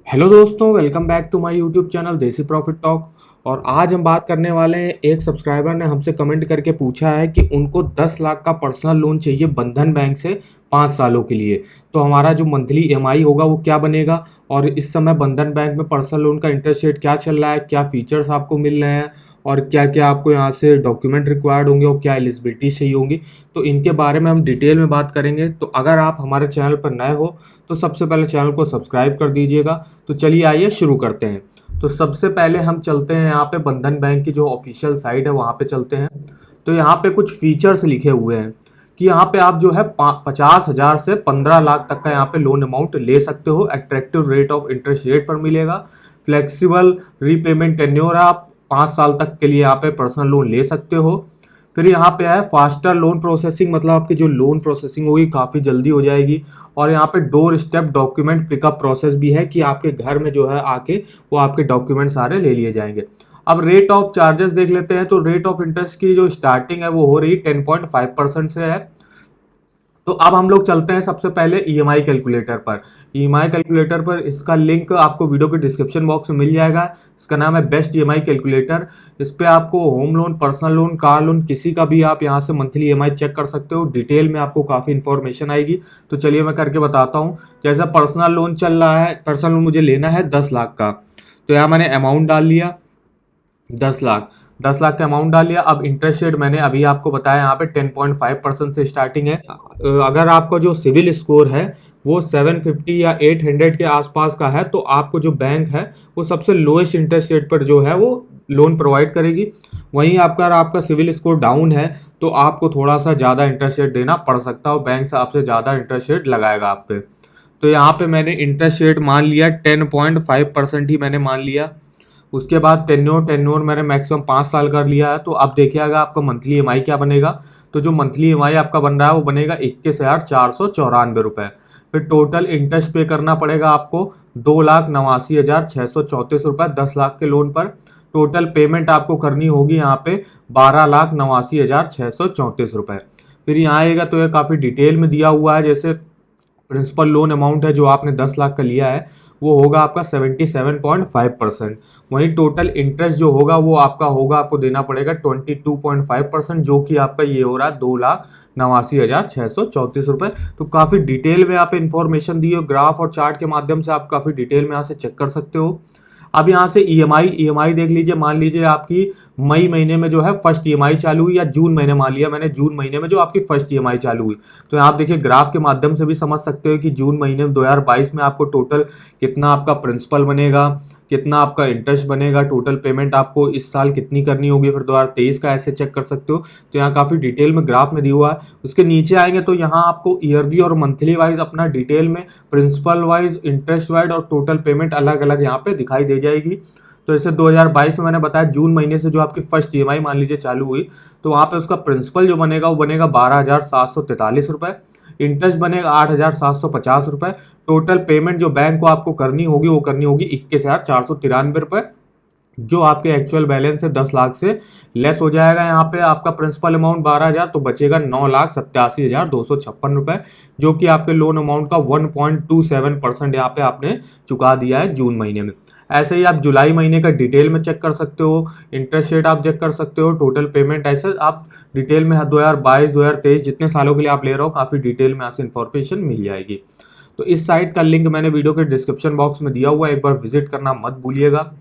Hello दोस्तों, welcome back to my YouTube channel Desi profit talk. और आज हम बात करने वाले हैं, एक सब्सक्राइबर ने हमसे कमेंट करके पूछा है कि उनको 10 लाख का पर्सनल लोन चाहिए बंधन बैंक से 5 सालों के लिए। तो हमारा जो मंथली ईएमआई होगा वो क्या बनेगा, और इस समय बंधन बैंक में पर्सनल लोन का इंटरेस्ट रेट क्या चल रहा है, क्या फीचर्स आपको मिल रहे हैं, और क्या क्या आपको यहाँ से डॉक्यूमेंट रिक्वायर्ड होंगे और क्या एलिजिबिलिटी चाहिए होंगी। तो इनके बारे में हम डिटेल में बात करेंगे। तो अगर आप हमारे चैनल पर नए हो तो सबसे पहले चैनल को सब्सक्राइब कर दीजिएगा। तो चलिए आइए शुरू करते हैं। तो सबसे पहले हम चलते हैं यहाँ पे बंधन बैंक की जो ऑफिशियल साइट है वहाँ पे चलते हैं। तो यहाँ पे कुछ फीचर्स लिखे हुए हैं कि यहाँ पे आप जो है 50,000 से 15 लाख तक का यहाँ पे लोन अमाउंट ले सकते हो। Attractive rate of interest rate पर मिलेगा। फ्लेक्सिबल रीपेमेंट टेन्योर है, आप 5 साल तक के लिए यहाँ पे पर्सनल लोन ले सकते हो। फिर यहाँ पे है फास्टर लोन प्रोसेसिंग, मतलब आपकी जो लोन प्रोसेसिंग होगी काफ़ी जल्दी हो जाएगी। और यहाँ पे door step document pickup process भी है कि आपके घर में जो है आके वो आपके डॉक्यूमेंट सारे ले लिए जाएंगे। अब रेट ऑफ चार्जेस देख लेते हैं। तो रेट ऑफ इंटरेस्ट की जो स्टार्टिंग है वो हो रही 10.5% से है। तो अब हम लोग चलते हैं सबसे पहले ईएमआई कैलकुलेटर पर। ईएमआई कैलकुलेटर पर इसका लिंक आपको वीडियो के डिस्क्रिप्शन बॉक्स में मिल जाएगा। इसका नाम है बेस्ट ईएमआई कैलकुलेटर। इस पे आपको home loan, personal loan, car loan, किसी का भी आप यहाँ से मंथली ईएमआई चेक कर सकते हो। डिटेल में आपको काफ़ी इन्फॉर्मेशन आएगी। तो चलिए मैं करके बताता हूँ। जैसा पर्सनल लोन चल रहा है, पर्सनल लोन मुझे लेना है 10 लाख का। तो यहाँ मैंने अमाउंट डाल लिया 10 लाख। 10 लाख का अमाउंट डाल लिया। अब इंटरेस्ट रेट मैंने अभी आपको बताया यहाँ पे 10.5% से स्टार्टिंग है। अगर आपका जो सिविल स्कोर है वो 750 या 800 के आसपास का है तो आपको जो बैंक है वो सबसे लोएस्ट इंटरेस्ट रेट पर जो है वो लोन प्रोवाइड करेगी। वहीं आपका सिविल स्कोर डाउन है तो आपको थोड़ा सा ज़्यादा इंटरेस्ट रेट देना पड़ सकता है, बैंक से आपसे ज़्यादा इंटरेस्ट रेट लगाएगा आप पे। तो यहाँ पे मैंने इंटरेस्ट रेट मान लिया 10.5% ही मैंने मान लिया। उसके बाद टेन्योर मैंने मैक्सिमम 5 साल कर लिया है। तो अब देखिएगा आपका मंथली ईएमआई क्या बनेगा। तो जो मंथली ईएमआई आपका बन रहा है वो बनेगा 21,494 रुपये। फिर टोटल इंटरेस्ट पे करना पड़ेगा आपको 2,89,634 रुपये 10 लाख के लोन पर। टोटल पेमेंट आपको करनी होगी यहाँ पे 12,89,634 रुपये। फिर यहाँ आएगा तो ये काफ़ी डिटेल में दिया हुआ है। जैसे प्रिंसिपल लोन अमाउंट है जो आपने 10 लाख का लिया है वो होगा आपका 77.5%। वहीं टोटल इंटरेस्ट जो होगा वो आपको देना पड़ेगा 22.5%, जो कि आपका ये हो रहा है 2,89,634 रुपये। तो काफ़ी डिटेल में आप इन्फॉर्मेशन दी हो, ग्राफ और चार्ट के माध्यम से आप काफ़ी डिटेल में यहाँ से चेक कर सकते हो। अब यहाँ से ईएमआई देख लीजिए। मान लीजिए आपकी मई महीने में जो है फर्स्ट ईएमआई चालू हुई, या जून महीने, मान लिया मैंने जून महीने में जो आपकी फर्स्ट ईएमआई चालू हुई। तो यहाँ आप देखिए ग्राफ के माध्यम से भी समझ सकते हो कि जून महीने में 2022 में आपको टोटल कितना आपका प्रिंसिपल बनेगा, कितना आपका इंटरेस्ट बनेगा, टोटल पेमेंट आपको इस साल कितनी करनी होगी। फिर 2023 का ऐसे चेक कर सकते हो। तो यहाँ काफ़ी डिटेल में ग्राफ में दिया हुआ है। उसके नीचे आएंगे तो यहाँ आपको ईयरली और मंथली वाइज अपना डिटेल में प्रिंसिपल वाइज, इंटरेस्ट वाइज और टोटल पेमेंट अलग अलग यहाँ पे दिखाई दे जाएगी। तो जैसे 2022 में मैंने बताया जून महीने से जो आपकी फर्स्ट ईएमआई मान लीजिए चालू हुई, तो वहाँ पे उसका प्रिंसिपल जो बनेगा वो बनेगा 12,743 रुपये। इंटरेस्ट बनेगा 8,750 रुपये। टोटल पेमेंट जो बैंक को आपको करनी होगी वो करनी होगी 21,493 रुपये, जो आपके एक्चुअल बैलेंस है 10 लाख से लेस हो जाएगा। यहाँ पे आपका प्रिंसिपल अमाउंट 12,000 तो बचेगा 9,87,256 रुपये, जो कि आपके लोन अमाउंट का 1.27% यहाँ पे आपने चुका दिया है जून महीने में। ऐसे ही आप जुलाई महीने का डिटेल में चेक कर सकते हो, इंटरेस्ट रेट आप चेक कर सकते हो, टोटल पेमेंट, ऐसे आप डिटेल में 2022 2023 जितने सालों के लिए आप ले रहे हो काफ़ी डिटेल में यहाँ से इन्फॉर्मेशन मिल जाएगी। तो इस साइट का लिंक मैंने वीडियो के डिस्क्रिप्शन बॉक्स में दिया हुआ है, एक बार विजिट करना मत भूलिएगा।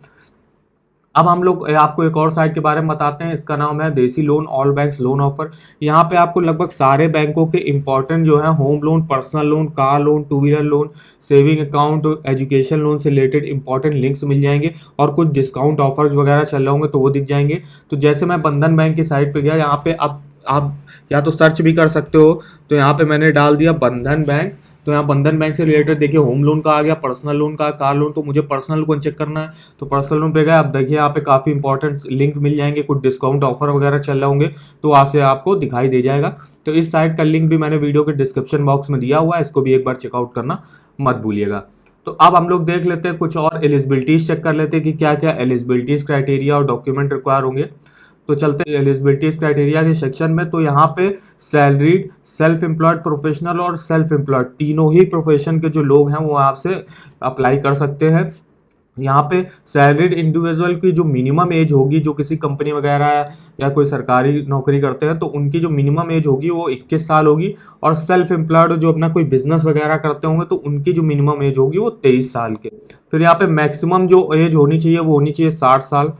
अब हम लोग आपको एक और साइट के बारे में बताते हैं। इसका नाम है देसी loan all banks loan offer. यहाँ पे आपको लगभग सारे बैंकों के इंपॉर्टेंट जो है home loan, personal loan, car loan, two wheeler loan, saving account, education loan से रिलेटेड इंपॉर्टेंट लिंक्स मिल जाएंगे, और कुछ डिस्काउंट ऑफर्स वगैरह चल रहे होंगे तो वो दिख जाएंगे। तो जैसे मैं बंधन बैंक की साइट पे गया, यहाँ पे अब आप या तो सर्च भी कर सकते हो। तो यहाँ पे मैंने डाल दिया बंधन बैंक। तो यहाँ बंधन बैंक से रिलेटेड देखिए होम लोन का आ गया, पर्सनल लोन का, कार लोन। तो मुझे पर्सनल लोन चेक करना है तो पर्सनल लोन पे गया। अब देखिए यहाँ पे काफ़ी इंपॉर्टेंट लिंक मिल जाएंगे, कुछ डिस्काउंट ऑफर वगैरह चल रहे होंगे तो वहाँ से आपको दिखाई दे जाएगा। तो इस साइट का लिंक भी मैंने वीडियो के डिस्क्रिप्शन बॉक्स में दिया हुआ है, इसको भी एक बार चेकआउट करना मत भूलिएगा। तो अब हम लोग देख लेते हैं कुछ और एलिजिबिलिटीज़ चेक कर लेते हैं कि क्या क्या एलिजिबिलिटीज़ क्राइटेरिया और डॉक्यूमेंट रिक्वायर होंगे। तो चलते हैं एलिजिबिलिटी क्राइटेरिया के सेक्शन में। तो यहाँ पे सैलरीड, सेल्फ एम्प्लॉयड प्रोफेशनल और सेल्फ एम्प्लॉयड तीनों ही प्रोफेशन के जो लोग हैं वो आपसे अप्लाई कर सकते हैं। यहाँ पे सैलरीड इंडिविजुअल की जो मिनिमम एज होगी, जो किसी कंपनी वगैरह या कोई सरकारी नौकरी करते हैं तो उनकी जो मिनिमम एज होगी वो 21 साल होगी। और सेल्फ एम्प्लॉयड जो अपना कोई बिजनेस वगैरह करते होंगे तो उनकी जो मिनिमम एज होगी वो 23 साल के। फिर यहाँ पे मैक्सिमम जो एज होनी चाहिए वो होनी चाहिए 60 साल।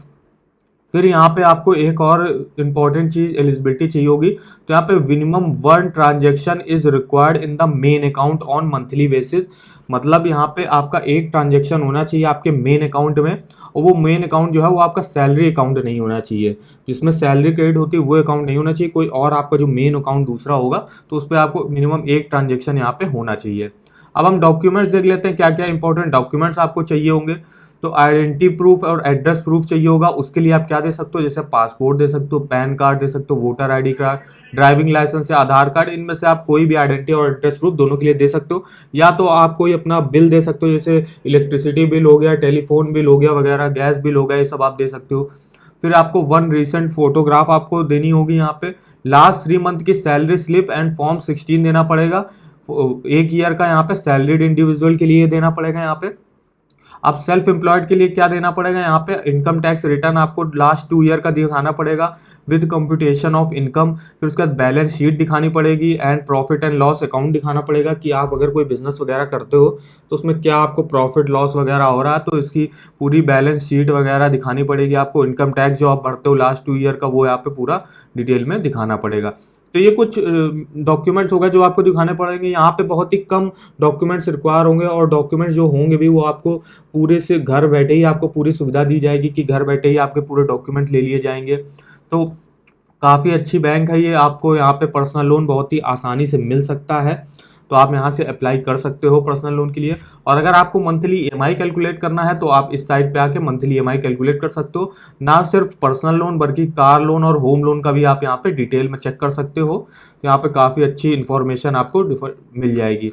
फिर यहाँ पे आपको एक और इम्पॉर्टेंट चीज एलिजिबिलिटी चाहिए होगी। तो यहाँ पे minimum 1 transaction is required in the main account on monthly basis. मतलब यहाँ पे आपका एक ट्रांजेक्शन होना चाहिए आपके मेन अकाउंट में, और वो मेन अकाउंट जो है वो आपका सैलरी अकाउंट नहीं होना चाहिए, जिसमें सैलरी क्रेडिट होती है वो अकाउंट नहीं होना चाहिए। कोई और आपका जो मेन अकाउंट दूसरा होगा तो उस पर आपको मिनिमम एक ट्रांजेक्शन यहाँ पे होना चाहिए। अब हम डॉक्यूमेंट्स देख लेते हैं क्या क्या इंपॉर्टेंट डॉक्यूमेंट्स आपको चाहिए होंगे। तो आइडेंटिटी प्रूफ और एड्रेस प्रूफ चाहिए होगा। उसके लिए आप क्या दे सकते हो, जैसे पासपोर्ट दे सकते हो, पैन कार्ड दे सकते हो, voter ID card, driving licence या आधार कार्ड, इनमें से आप कोई भी आइडेंटिटी और एड्रेस प्रूफ दोनों के लिए दे सकते हो। या तो आप कोई अपना बिल दे सकते हो, जैसे इलेक्ट्रिसिटी बिल हो गया, टेलीफोन बिल हो गया वगैरह, गैस बिल हो गया, ये सब आप दे सकते हो। फिर आपको 1 रिसेंट फोटोग्राफ आपको देनी होगी। यहाँ पे लास्ट 3 मंथ की सैलरी स्लिप एंड फॉर्म 16 देना पड़ेगा। 1 ईयर का यहाँ पे सैलरीड इंडिविजुअल के लिए देना पड़ेगा। यहाँ पे अब सेल्फ एम्प्लॉयड के लिए क्या देना पड़ेगा, यहाँ पे इनकम टैक्स रिटर्न आपको लास्ट 2 ईयर का दिखाना पड़ेगा विद कंप्यूटेशन ऑफ इनकम। फिर उसके बाद बैलेंस शीट दिखानी पड़ेगी and profit and loss account दिखाना पड़ेगा कि आप अगर कोई बिजनेस वगैरह करते हो तो उसमें क्या आपको प्रॉफिट लॉस वगैरह हो रहा है, तो इसकी पूरी बैलेंस शीट वगैरह दिखानी पड़ेगी आपको। इनकम टैक्स जो आप भरते हो लास्ट 2 ईयर का वो यहाँ पे पूरा डिटेल में दिखाना पड़ेगा। तो ये कुछ डॉक्यूमेंट्स हो गए जो आपको दिखाने पड़ेंगे। यहाँ पे बहुत ही कम डॉक्यूमेंट्स रिक्वायर होंगे, और डॉक्यूमेंट्स जो होंगे भी वो आपको पूरे से घर बैठे ही आपको पूरी सुविधा दी जाएगी कि घर बैठे ही आपके पूरे डॉक्यूमेंट ले लिए जाएंगे। तो काफ़ी अच्छी बैंक है ये, आपको यहाँ पे पर्सनल लोन बहुत ही आसानी से मिल सकता है। तो आप यहाँ से अप्लाई कर सकते हो पर्सनल लोन के लिए। और अगर आपको मंथली ईएमआई कैलकुलेट करना है तो आप इस साइट पे आके मंथली ईएमआई कैलकुलेट कर सकते हो। ना सिर्फ पर्सनल लोन बल्कि कार लोन और होम लोन का भी आप यहाँ पे डिटेल में चेक कर सकते हो। तो यहाँ पे काफ़ी अच्छी इन्फॉर्मेशन आपको मिल जाएगी।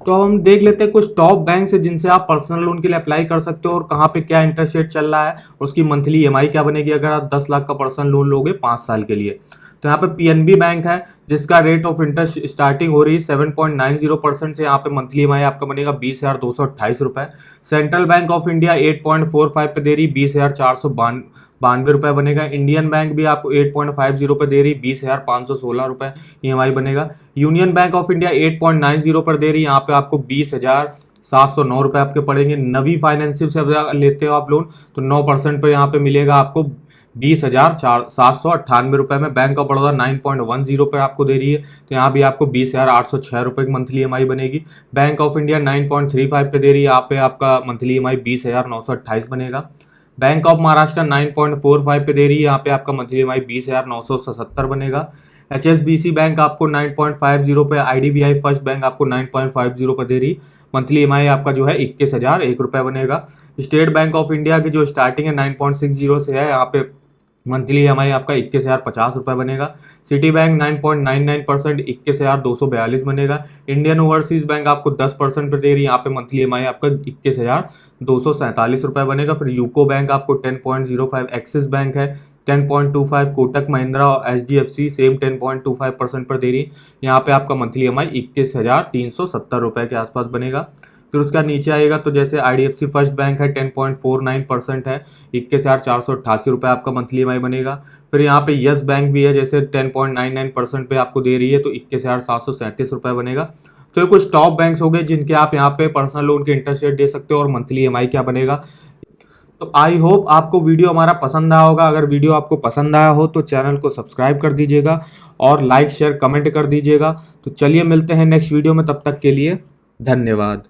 तो अब हम देख लेते हैं कुछ टॉप बैंक है जिनसे आप पर्सनल लोन के लिए अप्लाई कर सकते हो और कहाँ पे क्या इंटरेस्ट रेट चल रहा है और उसकी मंथली ईएमआई क्या बनेगी अगर आप 10 लाख का पर्सनल लोन लोगे 5 साल के लिए। तो यहाँ पे पीएनबी बैंक है जिसका रेट ऑफ इंटरेस्ट स्टार्टिंग हो रही है 7.90% से। यहाँ पे मंथली ईएमआई आपका बनेगा 20,228 रुपए। सेंट्रल बैंक ऑफ इंडिया 8.45 पे दे रही 20,492 रुपए बनेगा। इंडियन बैंक भी आपको 8.50 पे दे रही 20,516 रुपए ईएमआई बनेगा। यूनियन बैंक ऑफ इंडिया 8.90 पर दे रही, यहाँ पे आपको 20,709 रुपए आपके पड़ेंगे। नवी फाइनेंशियल से लेते हो आप लोन तो 9% पर यहाँ पे मिलेगा आपको 20,798 रुपए में। बैंक ऑफ बड़ौदा 9.10 पर आपको दे रही है तो यहाँ भी आपको 20,806 रुपए की मंथली ईएमआई बनेगी। बैंक ऑफ इंडिया 9.35 पे दे रही है, यहाँ पे आपका मंथली ईएमआई 20,928 बनेगा। बैंक ऑफ महाराष्ट्र 9.45 पे दे रही है, यहाँ पे आपका मंथली ईएमआई 20,977 बनेगा। HSBC बैंक आपको 9.50 पे, IDBI फर्स्ट बैंक आपको 9.50 पर दे रही, मंथली ईएमआई आपका जो है 21,001 रुपये बनेगा। स्टेट बैंक ऑफ इंडिया की जो स्टार्टिंग है 9.60 से है, यहाँ पे मंथली ईएमआई आपका 21,050 रुपये बनेगा। सिटी बैंक 9.99% 21,242 बनेगा। इंडियन ओवरसीज बैंक आपको 10% पर दे रही है, यहाँ पे मंथली ईएमआई आपका 21,247 रुपये बनेगा। फिर यूको बैंक आपको 10.05, एक्सिस बैंक है 10.25, कोटक महिंद्रा और HDFC सेम 10.25% पर दे रही, यहाँ पे आपका मंथली ईएमआई 21,370 रुपये के आसपास बनेगा। फिर उसका नीचे आएगा तो जैसे IDFC फर्स्ट बैंक है 10.49% है, 21,488 रुपये आपका मंथली ईएमआई बनेगा। फिर यहाँ पे यस बैंक भी है जैसे 10.99% पे आपको दे रही है तो 21,737 रुपये बनेगा। तो ये कुछ टॉप बैंक्स हो गए जिनके आप यहाँ पे पर्सनल लोन के इंटरेस्ट रेट दे सकते हो और मंथली ईएमआई क्या बनेगा। तो आई होप आपको वीडियो हमारा पसंद आया होगा। अगर वीडियो आपको पसंद आया हो तो चैनल को सब्सक्राइब कर दीजिएगा और लाइक शेयर कमेंट कर दीजिएगा। तो चलिए मिलते हैं नेक्स्ट वीडियो में, तब तक के लिए धन्यवाद।